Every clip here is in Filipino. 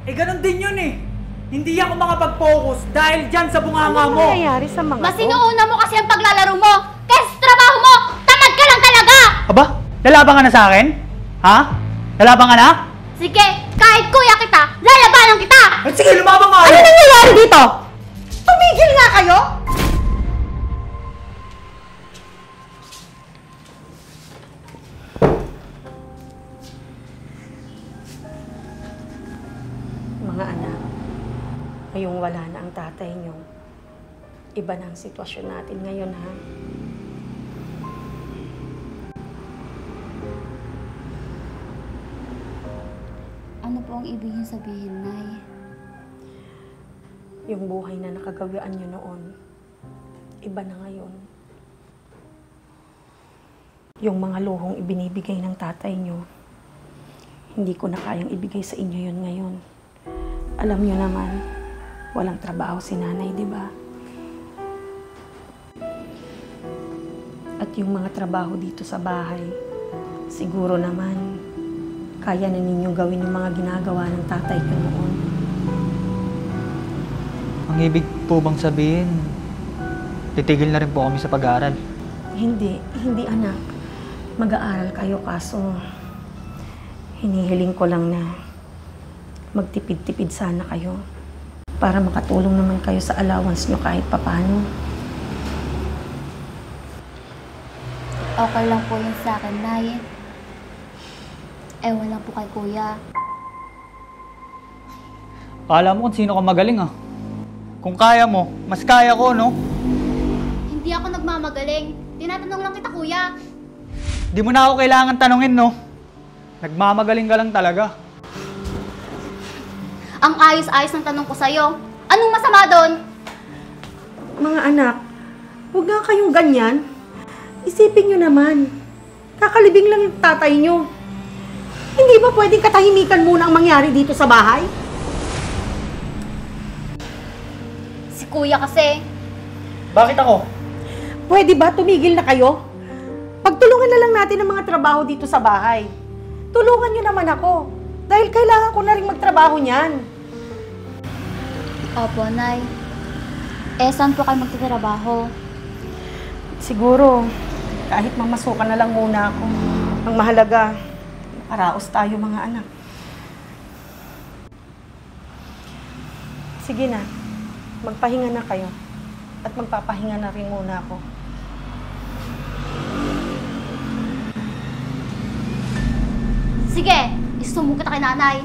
Eh, ganun din yun eh. Hindi ako makapag-focus dahil dyan sa bunganga mo. Ano nangyayari sa mga Mas inuuna mo kasi ang paglalaro mo! Kaysa sa trabaho mo! Tamad ka lang talaga! Aba, lalaban ka na sa akin? Ha? Lalaban ka na? Sige, kahit kuya kita, lalabanan kita! At sige, lumabang ka! Ano nangyayari dito? Tumigil nga kayo! Mga anak, ngayong wala na ang tatay niyo, iba na ang sitwasyon natin ngayon, ha? Ano po ang ibig niyo sabihin, Nay? Yung buhay na nakagawian niyo noon, iba na ngayon. Yung mga luhong ibinibigay ng tatay niyo, hindi ko na kayang ibigay sa inyo yun ngayon. Alam niyo naman, walang trabaho si nanay, di ba? At yung mga trabaho dito sa bahay, siguro naman, kaya na ninyong gawin yung mga ginagawa ng tatay ko noon. Ang ibig po bang sabihin, titigil na rin po kami sa pag-aaral? Hindi anak. Mag-aaral kayo kaso hinihiling ko lang na magtipid-tipid sana kayo para makatulong naman kayo sa allowance nyo kahit papano. Okay lang po yun sa akin, Nay. Ewan lang po kay Kuya. Akala mo kung sino ka magaling ah. Kung kaya mo, mas kaya ko, no? Hindi ako nagmamagaling. Tinatanong lang kita, Kuya. Di mo na ako kailangan tanungin, no? Nagmamagaling ka lang talaga. Ang ayos-ayos ng tanong ko sa'yo. Anong masama doon? Mga anak, huwag nga kayong ganyan. Isipin nyo naman, kakalibing lang yung tatay nyo. Hindi ba pwedeng katahimikan muna ang mangyari dito sa bahay? Si Kuya kasi. Bakit ako? Pwede ba tumigil na kayo? Pagtulungan na lang natin ang mga trabaho dito sa bahay. Tulungan nyo naman ako. Dahil kailangan ko na rin magtrabaho niyan. Opo, Nay. Eh, saan po kayo magtatrabaho? Siguro, kahit mamasukan na lang muna ako. Ang mahalaga, paraos tayo mga anak. Sige na, magpahinga na kayo. At magpapahinga na rin muna ako. Sige, isusumbong kita kay Nanay.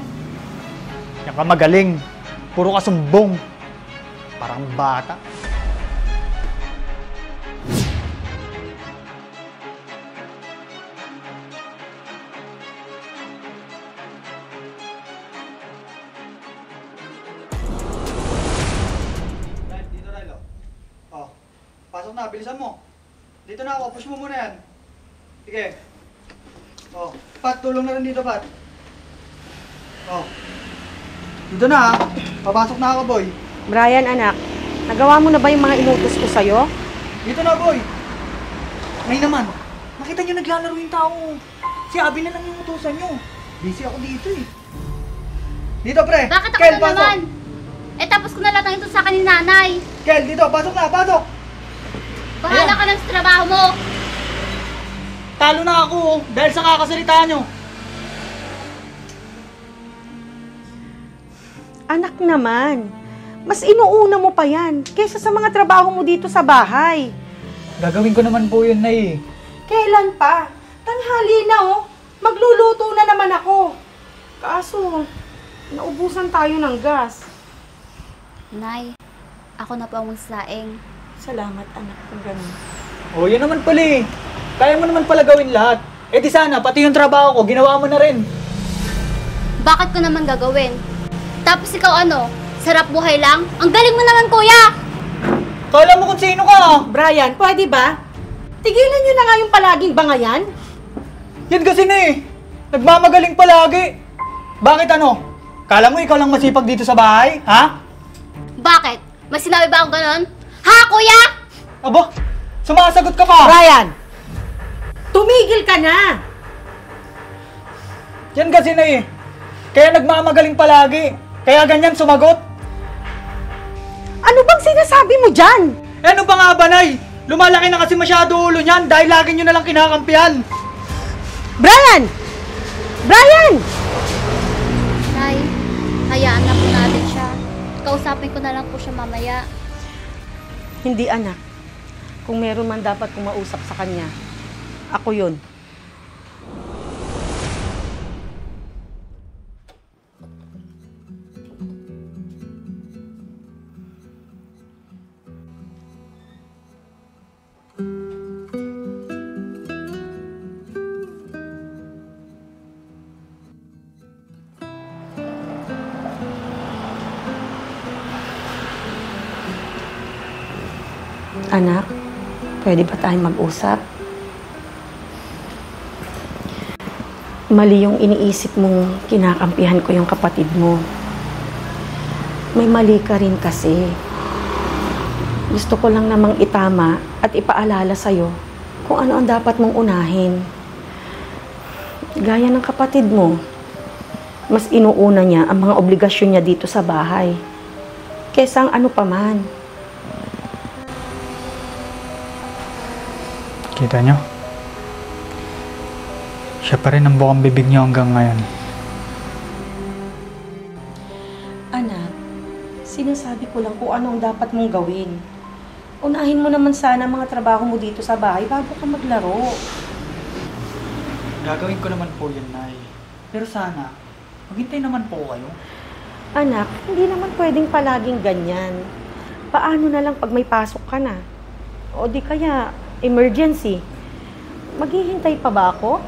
Yan ka magaling. Puro ka sumbong. Parang bata. Dito, Rilo. Oh, pasok na. Bilisan mo. Dito na ako. Push mo muna yan. Sige. Oh, Pat, tulong na rin dito, Pat. Oh. Dito na, ha? Papasok na ako, boy. Brian, anak, nagawa mo na ba yung mga inutos ko sa'yo? Dito na, boy. Ngayon naman, nakita nyo naglalaro yung tao. Si Abby na lang yung utusan nyo. Busy ako dito, eh. Dito, pre. Bakit ako Kel, na naman? Eh, tapos ko na lahat ng ito sa akin ni Nanay. Kel, dito. Pasok na, pasok. Bahala Ayan. ka lang sa trabaho mo. Talo na ako, oh, dahil sa kakasalita nyo. Anak naman, mas inuuna mo pa yan kaysa sa mga trabaho mo dito sa bahay. Gagawin ko naman po yun, Nay. Kailan pa? Tanghali na oh. Magluluto na naman ako. Kaso, naubusan tayo ng gas. Nay, ako na po ang magsasaing. Salamat anak kung ganun. Oh, yun naman pala eh. Kaya mo naman pala gawin lahat. Eh di sana, pati yung trabaho ko, ginawa mo na rin. Bakit ko naman gagawin? Tapos ikaw ano? Sarap buhay lang? Ang galing mo naman, Kuya! Kala mo kung sino ka. Brian, pwede ba? Tigilan nyo na nga yung palaging bangayan. Yan kasi na eh. Nagmamagaling palagi. Bakit ano? Kala mo ikaw lang masipag dito sa bahay? Ha? Bakit? May sinabi ba akong ganon? Ha, Kuya? Aba, sumasagot ka pa. Brian, tumigil ka na. Yan kasi na eh. Kaya nagmamagaling palagi. Kaya ganyan sumagot. Ano bang sinasabi mo dyan? Eh ano ba nga ba, Nay? Lumalaki na kasi masyado ulo niyan dahil lagi nyo nalang kinakampihan. Brian! Brian! Nay, hayaan na po natin siya. Kausapin ko na lang po siya mamaya. Hindi anak. Kung meron man dapat kumausap sa kanya, ako yun. Anak, pwede ba tayong mag-usap? Mali yung iniisip mong kinakampihan ko yung kapatid mo. May mali ka rin kasi. Gusto ko lang namang itama at ipaalala sa'yo kung ano ang dapat mong unahin. Gaya ng kapatid mo, mas inuuna niya ang mga obligasyon niya dito sa bahay kaysa ang ano paman. Kita nyo? Siya pa rin ang bukang bibig nyo hanggang ngayon. Anak, sinasabi ko lang kung ano ang dapat mong gawin. Unahin mo naman sana ang mga trabaho mo dito sa bahay bago ka maglaro. Gagawin ko naman po yun, Nay. Pero sana, maghintay naman po kayo. Anak, hindi naman pwedeng palaging ganyan. Paano na lang pag may pasok ka na? O di kaya, emergency. Maghihintay pa ba ako?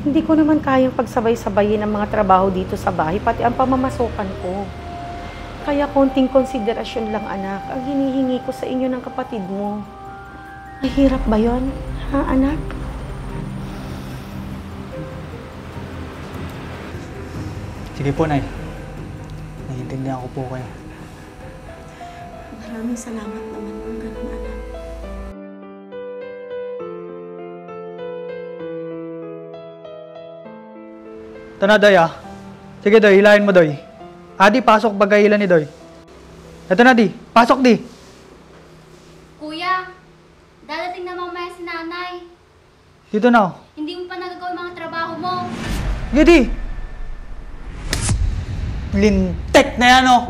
Hindi ko naman kayang pagsabay-sabayin ang mga trabaho dito sa bahay, pati ang pamamasukan ko. Kaya konting konsiderasyon lang, anak, ang hinihingi ko sa inyo ng kapatid mo. Mahirap ba yon, ha, anak? Sige po, Nay. Naiintindihan ko po kayo. Maraming salamat naman kung ganun, anak. Ito na, Doy, ah. Sige, Doy, hilahin mo, Doy. Adi, pasok pagkahilan ni Doy. Ito na, Di. Pasok, Di. Kuya, dadating na mamaya si nanay. Dito na, oh. Hindi mo pa nagagawa yung mga trabaho mo. Sige, Di. Lintek na yan, oh.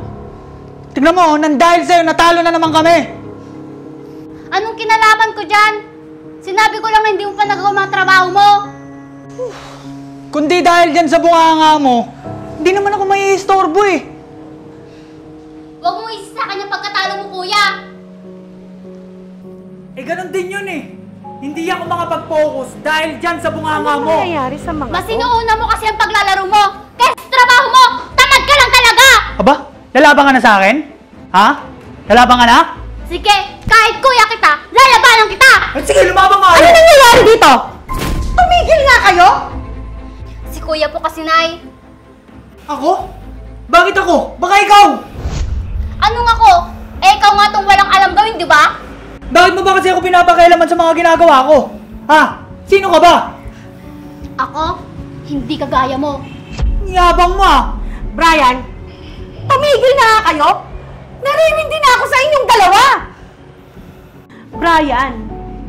Tignan mo, nang dahil sa'yo, natalo na naman kami. Anong kinalaman ko dyan? Sinabi ko lang na hindi mo pa nagagawa yung mga trabaho mo. Kundi dahil dyan sa bunganga mo, hindi naman ako may istorbo, eh. Huwag mo isi sa akin yung pagkatalo mo, kuya. Eh, ganun din yun, eh. Hindi ako makapag-focus dahil dyan sa bunganga Ano mo. nangyayari sa mga Mas to? inuuna mo kasi ang paglalaro mo. Kaya sa trabaho mo, tamad ka lang talaga. Aba, lalaban ka na sa akin? Ha? Lalaban ka na? Sige, kahit kuya kita, lalabanan kita. Eh, sige, lumabang ka! Ano nangyayari dito? Tumigil nga kayo! Si kuya po kasi, Nay. Ako? Bakit ako? Baka ikaw! Anong ako? Eh, ikaw nga tong walang alam gawin, di ba? Bakit mo ba kasi ako pinapakialaman sa mga ginagawa ko? Ha? Sino ka ba? Ako, hindi kagaya mo. Yabang mo, ah! Brian, tumigil na nga kayo! Naririndi na ako sa inyong dalawa! Brian,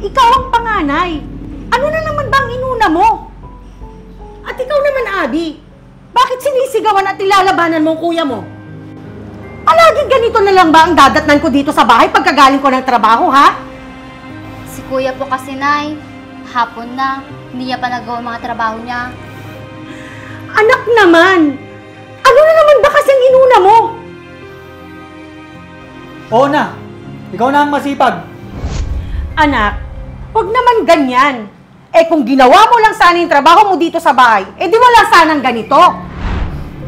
ikaw ang panganay. Ano na naman bang inuna mo? At ikaw naman, Abby, bakit sinisigawan at ilalabanan mo ang kuya mo? Palaging ganito na lang ba ang dadatnan ko dito sa bahay pagkagaling ko ng trabaho, ha? Si kuya po kasi, Nay. Hapon na, hindi niya pa nagawa ang mga trabaho niya. Anak naman! Ano na naman ba kasing inuna mo? Oo na. Ikaw na ang masipag. Anak, huwag naman ganyan. Eh kung ginawa mo lang sana yung trabaho mo dito sa bahay, eh di wala sanang ganito.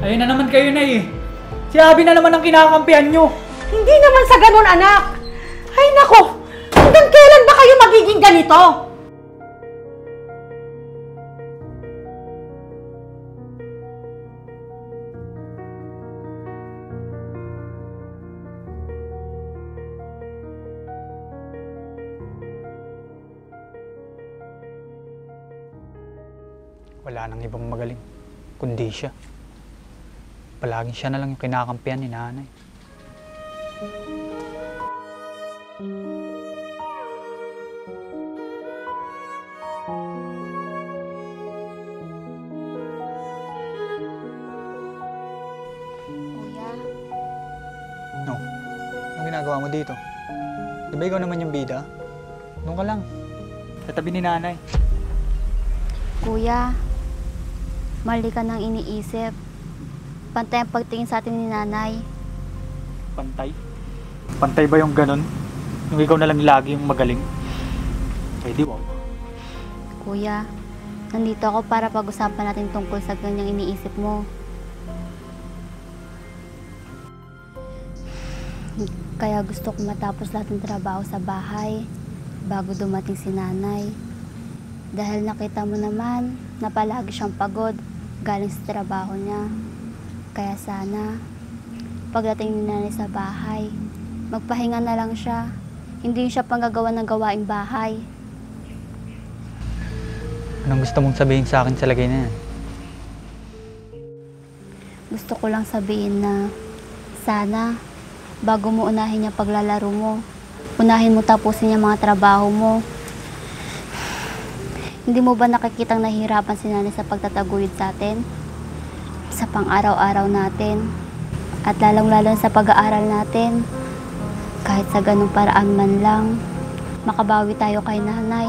Ayun na naman kayo na, eh. Si Abby na naman ang kinakampihan nyo. Hindi naman sa ganun, anak. Ay nako, hanggang kailan ba kayo magiging ganito? Wala nang ibang magaling, kundi siya. Palaging siya na lang yung kinakampihan ni nanay. Kuya, No, anong ginagawa mo dito? Di ba ikaw naman yung bida? Doon ka lang. Katabi ni nanay. kuya, mali ka nang iniisip. Pantay ang pagtingin sa atin ni nanay. Pantay? Pantay ba yung ganon? Yung ikaw na lang lagi yung magaling? Eh di wow. Kuya, nandito ako para pag-usapan natin tungkol sa ganyang iniisip mo. Kaya gusto ko matapos lahat ng trabaho sa bahay bago dumating si nanay. Dahil nakita mo naman na palagi siyang pagod galing sa trabaho niya. Kaya sana, pagdating ni nanay sa bahay, magpahinga na lang siya. Hindi siya panggagawa ng gawaing bahay. Anong gusto mong sabihin sa akin sa lagay na yan? Gusto ko lang sabihin na sana, bago mo unahin yung paglalaro mo, unahin mo tapusin yung mga trabaho mo. Hindi mo ba nakikitang nahihirapan si nanay sa pagtataguyod sa atin? Sa pang-araw-araw natin. At lalong-lalo sa pag-aaral natin. Kahit sa ganung paraan man lang, makabawi tayo kay nanay.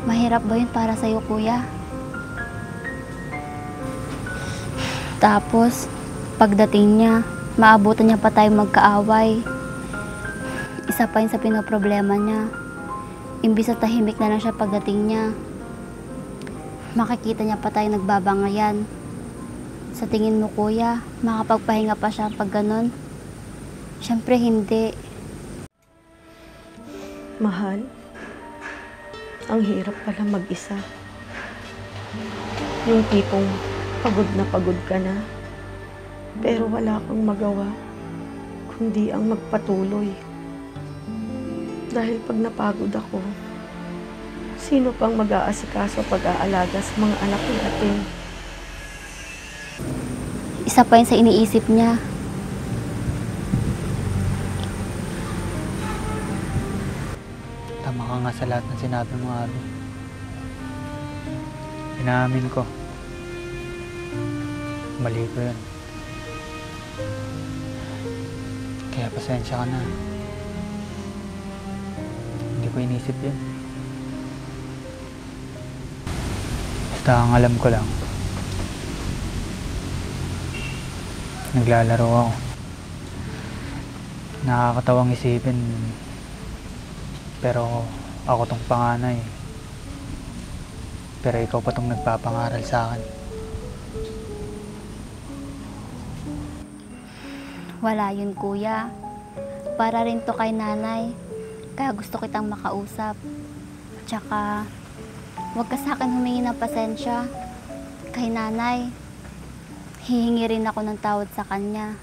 Mahirap ba yun para sa'yo, kuya? Tapos, pagdating niya, maabutan niya pa tayo magkaaway. Isa pa yun sa pinoproblema niya. Imbis na tahimik na lang siya pagdating niya, makikita niya pa tayo nagbabangayan. Sa tingin mo, kuya, makapagpahinga pa siya pag ganon? Siyempre hindi. Mahal, ang hirap pala mag-isa. Yung tipong pagod ka na, pero wala kang magawa, kundi ang magpatuloy. Dahil pag napagod ako, sino pang mag-aasikaso pag-aalaga sa mga anak natin? Isa pa yun sa iniisip niya. Tama ka nga sa lahat ng sinabi mo, Abby. Inaamin ko. Mali ko yun. Kaya pasensya ka na. Hindi ko inisip yun. Basta ang alam ko lang, naglalaro ako. Nakakatawang isipin, pero ako tong panganay. Pero ikaw pa tong nagpapangaral sa akin. Wala yun, kuya. Para rin to kay nanay. Kaya gusto kitang makausap. Tsaka, huwag ka sa akin humingi ng pasensya. Kay nanay, hihingi rin ako ng tawad sa kanya.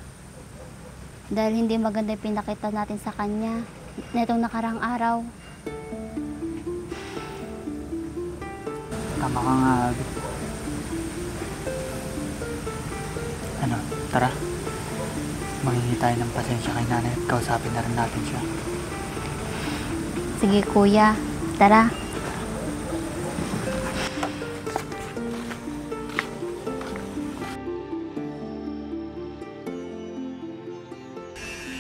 Dahil hindi maganda yung pinakita natin sa kanya netong nakarang araw. Tama ka nga, Abby. Ano, tara. Manghingi tayo ng pasensya kay nanay at kausapin na rin natin siya. Sige, kuya. Tara.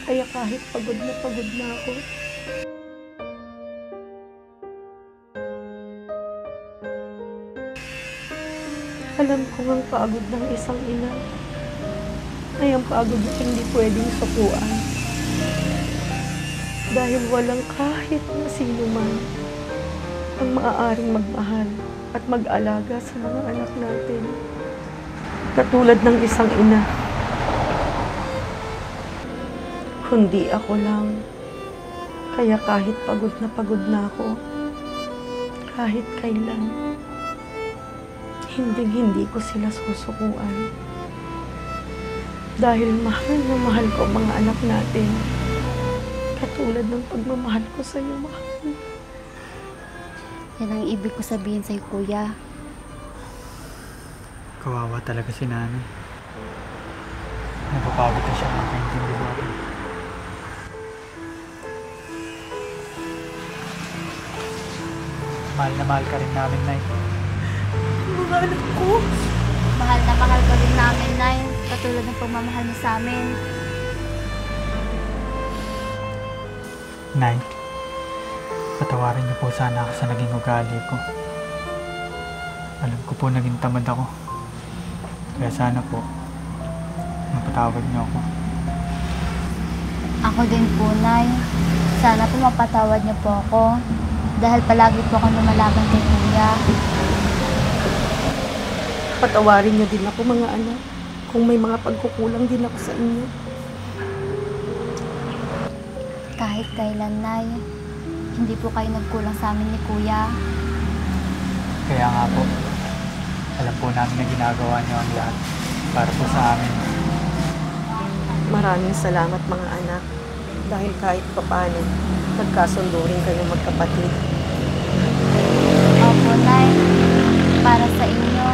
Kaya kahit pagod na ako, alam ko ang pagod ng isang ina ay ang pagod na hindi pwedeng sukuan. Dahil walang kahit na sino man ang maaaring magmahal at mag-alaga sa mga anak natin. Katulad ng isang ina. Kundi ako lang. Kaya kahit pagod na ako, kahit kailan, hindi ko sila susukuan. Dahil mahal na mahal ko ang mga anak natin. Katulad ng pagmamahal ko sa iyo, mahal. Yan ang ibig ko sabihin sa'yo, kuya. Kawawa talaga si nanay. Napapagod na siya makaintindi sa akin. Mahal na mahal ka rin namin, Nay. Mga anak ko. Mahal na mahal ka rin namin, Nay. Katulad ng pagmamahal niyo sa amin. Nay, patawarin niyo po sana ako sa naging ugali ko. Alam ko po naging tamad ako. Kaya sana po, mapatawad niyo ako. Ako din po, Nay. Sana po mapatawad niyo po ako. Dahil palagi po ako lumalaban kay Kuya. Patawarin niyo din ako, mga anak. Kung may mga pagkukulang din ako sa inyo. Kahit kailan, Nay, hindi po kayo nagkulang sa amin ni Kuya. Kaya nga po, alam po namin na ginagawa niyo ang lahat para po sa amin. Maraming salamat, mga anak. Dahil kahit papaano, nagkasundo rin kayo magkapatid. Opo, Nay. Para sa inyo,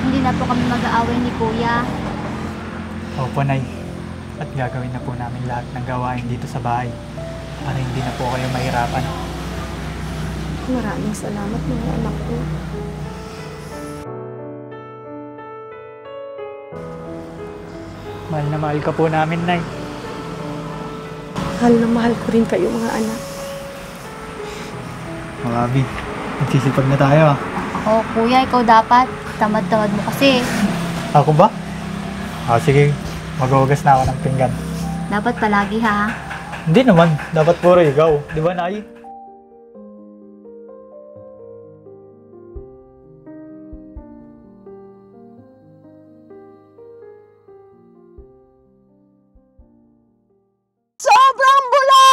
hindi na po kami mag-aaway ni Kuya. Opo, Nay. At gagawin na po namin lahat ng gawain dito sa bahay para hindi na po kayo mahirapan. Maraming salamat, mga anak ko. Mahal na mahal ka po namin, Nay. Mahal na mahal ko rin kayo, mga anak. Mga Abi, magsisipag na tayo ah. Oo, Kuya, ikaw dapat. Tamad-tamad mo kasi. Ako ba? Sige, maghuhugas na ako ng pinggan. Dapat palagi, ha? Hindi naman, dapat puro ikaw. Di ba, Nay? Sobrang bula!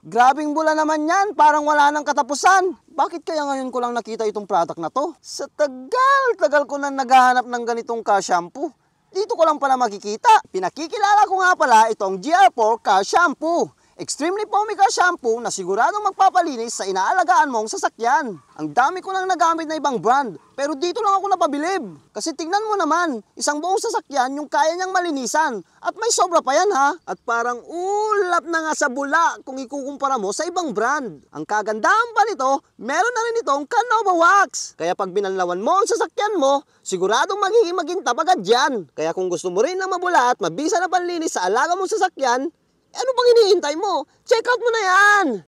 Grabing bula naman yan, parang wala nang katapusan. Bakit kaya ngayon ko lang nakita itong product na to? Sa tagal ko na naghahanap ng ganitong ka-shampoo. Dito ko lang pala makikita. Pinakikilala ko nga pala itong GR4 ka-shampoo. Extremely foamy ka shampoo na siguradong magpapalinis sa inaalagaan mong sasakyan. Ang dami ko nang nagamit na ibang brand, pero dito lang ako napabilib. Kasi tignan mo naman, isang buong sasakyan yung kaya niyang malinisan. At may sobra pa yan ha. At parang ulap na nga sa bula kung ikukumpara mo sa ibang brand. Ang kagandahan pa nito, meron na rin itong Canova Wax. Kaya pag binanlawan mo ang sasakyan mo, siguradong magiging magintab agad yan. Kaya kung gusto mo rin na mabula at mabisa na panlinis sa alaga mong sasakyan, ano bang hinihintay mo? Check out mo na yan!